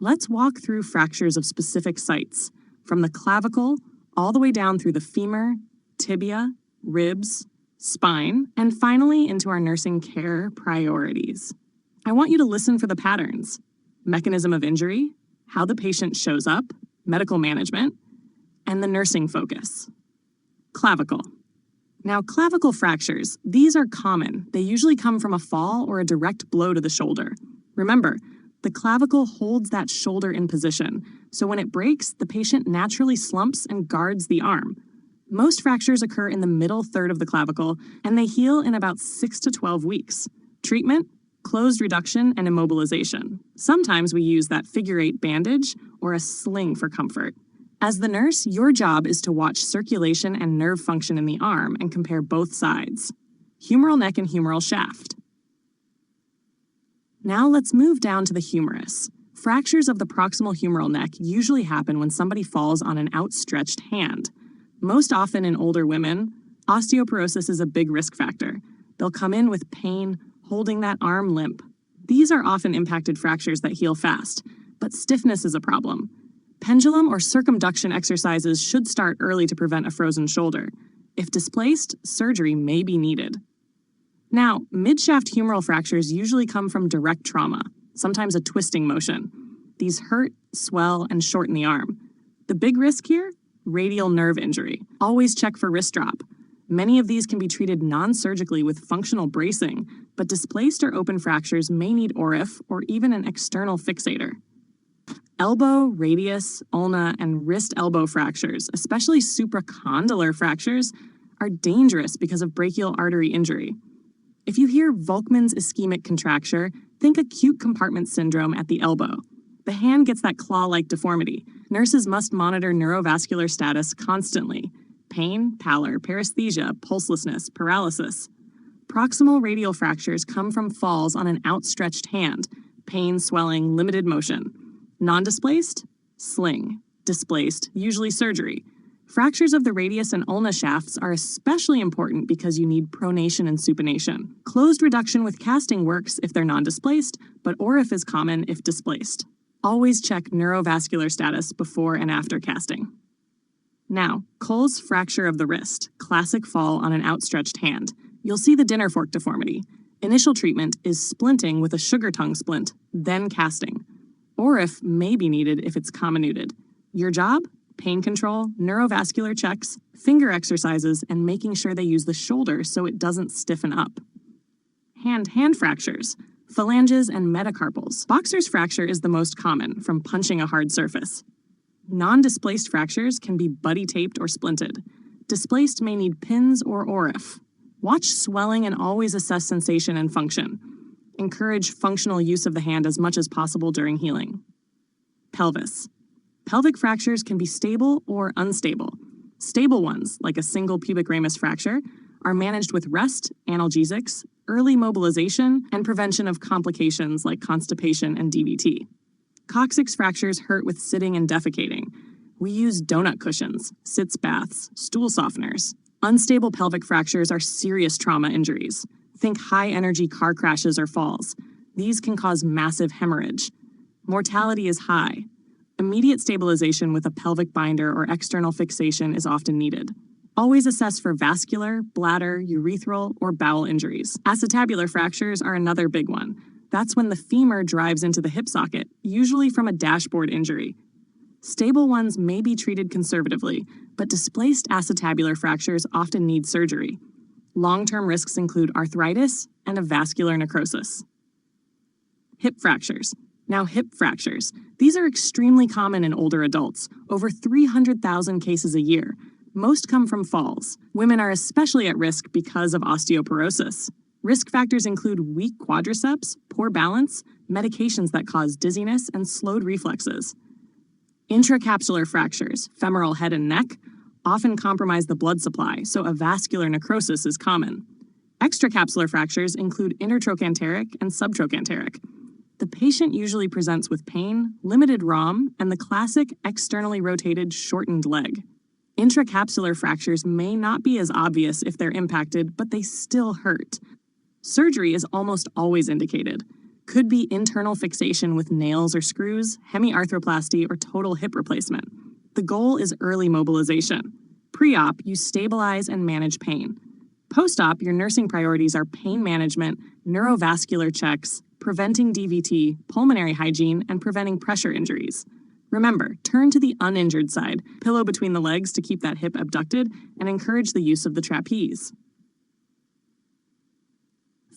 Let's walk through fractures of specific sites, from the clavicle all the way down through the femur, tibia, ribs, spine, and finally into our nursing care priorities. I want you to listen for the patterns: mechanism of injury, how the patient shows up, medical management, and the nursing focus. Clavicle. Now, clavicle fractures, these are common. They usually come from a fall or a direct blow to the shoulder. Remember, the clavicle holds that shoulder in position, so when it breaks, the patient naturally slumps and guards the arm. Most fractures occur in the middle third of the clavicle, and they heal in about 6 to 12 weeks. Treatment: closed reduction and immobilization. Sometimes we use that figure-8 bandage or a sling for comfort. As the nurse, your job is to watch circulation and nerve function in the arm and compare both sides. Humeral neck and humeral shaft. Now let's move down to the humerus. Fractures of the proximal humeral neck usually happen when somebody falls on an outstretched hand. Most often in older women, osteoporosis is a big risk factor. They'll come in with pain, holding that arm limp. These are often impacted fractures that heal fast, but stiffness is a problem. Pendulum or circumduction exercises should start early to prevent a frozen shoulder. If displaced, surgery may be needed. Now, midshaft humeral fractures usually come from direct trauma, sometimes a twisting motion. These hurt, swell, and shorten the arm. The big risk here? Radial nerve injury. Always check for wrist drop. Many of these can be treated non-surgically with functional bracing, but displaced or open fractures may need ORIF or even an external fixator. Elbow, radius, ulna, and wrist elbow fractures, especially supracondylar fractures, are dangerous because of brachial artery injury. If you hear Volkmann's ischemic contracture, think acute compartment syndrome at the elbow. The hand gets that claw-like deformity. Nurses must monitor neurovascular status constantly. Pain, pallor, paresthesia, pulselessness, paralysis. Proximal radial fractures come from falls on an outstretched hand. Pain, swelling, limited motion. Non-displaced? Sling. Displaced, usually surgery. Fractures of the radius and ulna shafts are especially important because you need pronation and supination. Closed reduction with casting works if they're non-displaced, but ORIF is common if displaced. Always check neurovascular status before and after casting. Now, Colles fracture of the wrist, classic fall on an outstretched hand. You'll see the dinner fork deformity. Initial treatment is splinting with a sugar tongue splint, then casting. ORIF may be needed if it's comminuted. Your job? Pain control, neurovascular checks, finger exercises, and making sure they use the shoulder so it doesn't stiffen up. Hand fractures, phalanges and metacarpals. Boxer's fracture is the most common from punching a hard surface. Non-displaced fractures can be buddy taped or splinted. Displaced may need pins or ORIF. Watch swelling and always assess sensation and function. Encourage functional use of the hand as much as possible during healing. Pelvis. Pelvic fractures can be stable or unstable. Stable ones, like a single pubic ramus fracture, are managed with rest, analgesics, early mobilization, and prevention of complications like constipation and DVT. Coccyx fractures hurt with sitting and defecating. We use donut cushions, sitz baths, stool softeners. Unstable pelvic fractures are serious trauma injuries. Think high-energy car crashes or falls. These can cause massive hemorrhage. Mortality is high. Immediate stabilization with a pelvic binder or external fixation is often needed. Always assess for vascular, bladder, urethral, or bowel injuries. Acetabular fractures are another big one. That's when the femur drives into the hip socket, usually from a dashboard injury. Stable ones may be treated conservatively, but displaced acetabular fractures often need surgery. Long-term risks include arthritis and a vascular necrosis. Hip fractures. Now, hip fractures. These are extremely common in older adults, over 300,000 cases a year. Most come from falls. Women are especially at risk because of osteoporosis. Risk factors include weak quadriceps, poor balance, medications that cause dizziness, and slowed reflexes. Intracapsular fractures, femoral head and neck, often compromise the blood supply, so a vascular necrosis is common. Extracapsular fractures include intertrochanteric and subtrochanteric. The patient usually presents with pain, limited ROM, and the classic externally rotated shortened leg. Intracapsular fractures may not be as obvious if they're impacted, but they still hurt. Surgery is almost always indicated. Could be internal fixation with nails or screws, hemiarthroplasty, or total hip replacement. The goal is early mobilization. Pre-op, you stabilize and manage pain. Post-op, your nursing priorities are pain management, neurovascular checks, preventing DVT, pulmonary hygiene, and preventing pressure injuries. Remember, turn to the uninjured side, pillow between the legs to keep that hip abducted, and encourage the use of the trapeze.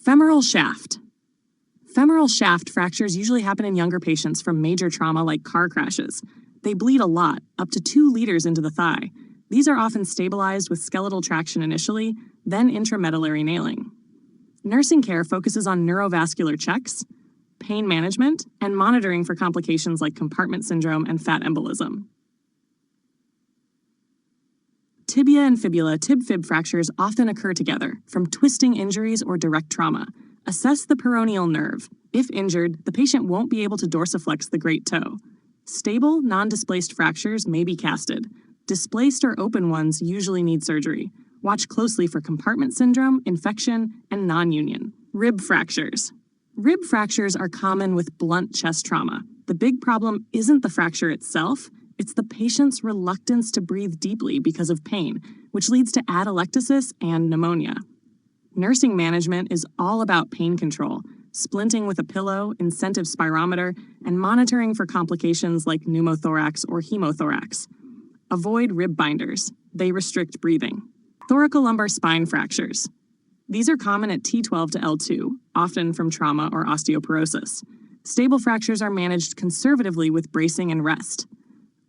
Femoral shaft. Femoral shaft fractures usually happen in younger patients from major trauma like car crashes. They bleed a lot, up to 2 liters into the thigh. These are often stabilized with skeletal traction initially, then intramedullary nailing. Nursing care focuses on neurovascular checks, pain management, and monitoring for complications like compartment syndrome and fat embolism. Tibia and fibula tib-fib fractures often occur together from twisting injuries or direct trauma. Assess the peroneal nerve. If injured, the patient won't be able to dorsiflex the great toe. Stable, non-displaced fractures may be casted. Displaced or open ones usually need surgery. Watch closely for compartment syndrome, infection, and non-union. Rib fractures. Rib fractures are common with blunt chest trauma. The big problem isn't the fracture itself, it's the patient's reluctance to breathe deeply because of pain, which leads to atelectasis and pneumonia. Nursing management is all about pain control, splinting with a pillow, incentive spirometer, and monitoring for complications like pneumothorax or hemothorax. Avoid rib binders. They restrict breathing. Thoracolumbar spine fractures. These are common at T12 to L2, often from trauma or osteoporosis. Stable fractures are managed conservatively with bracing and rest.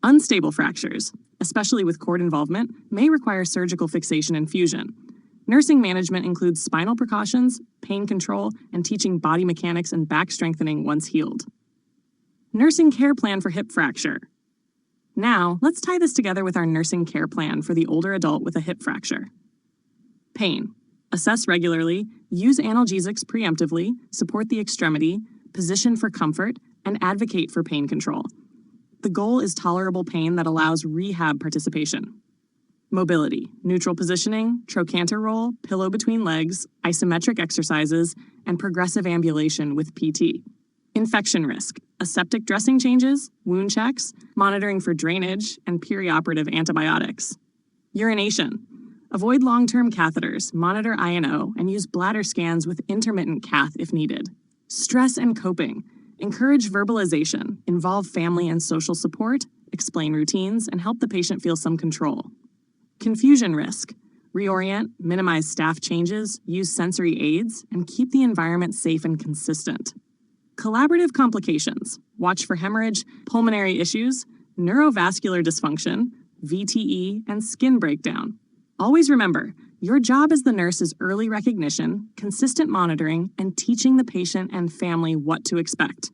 Unstable fractures, especially with cord involvement, may require surgical fixation and fusion. Nursing management includes spinal precautions, pain control, and teaching body mechanics and back strengthening once healed. Nursing care plan for hip fracture. Now, let's tie this together with our nursing care plan for the older adult with a hip fracture. Pain. Assess regularly, use analgesics preemptively, support the extremity, position for comfort, and advocate for pain control. The goal is tolerable pain that allows rehab participation. Mobility, neutral positioning, trochanter roll, pillow between legs, isometric exercises, and progressive ambulation with PT. Infection risk, aseptic dressing changes, wound checks, monitoring for drainage, and perioperative antibiotics. Urination. Avoid long-term catheters, monitor I&O, and use bladder scans with intermittent cath if needed. Stress and coping. Encourage verbalization, involve family and social support, explain routines, and help the patient feel some control. Confusion risk. Reorient, minimize staff changes, use sensory aids, and keep the environment safe and consistent. Collaborative complications. Watch for hemorrhage, pulmonary issues, neurovascular dysfunction, VTE, and skin breakdown. Always remember, your job as the nurse is early recognition, consistent monitoring, and teaching the patient and family what to expect.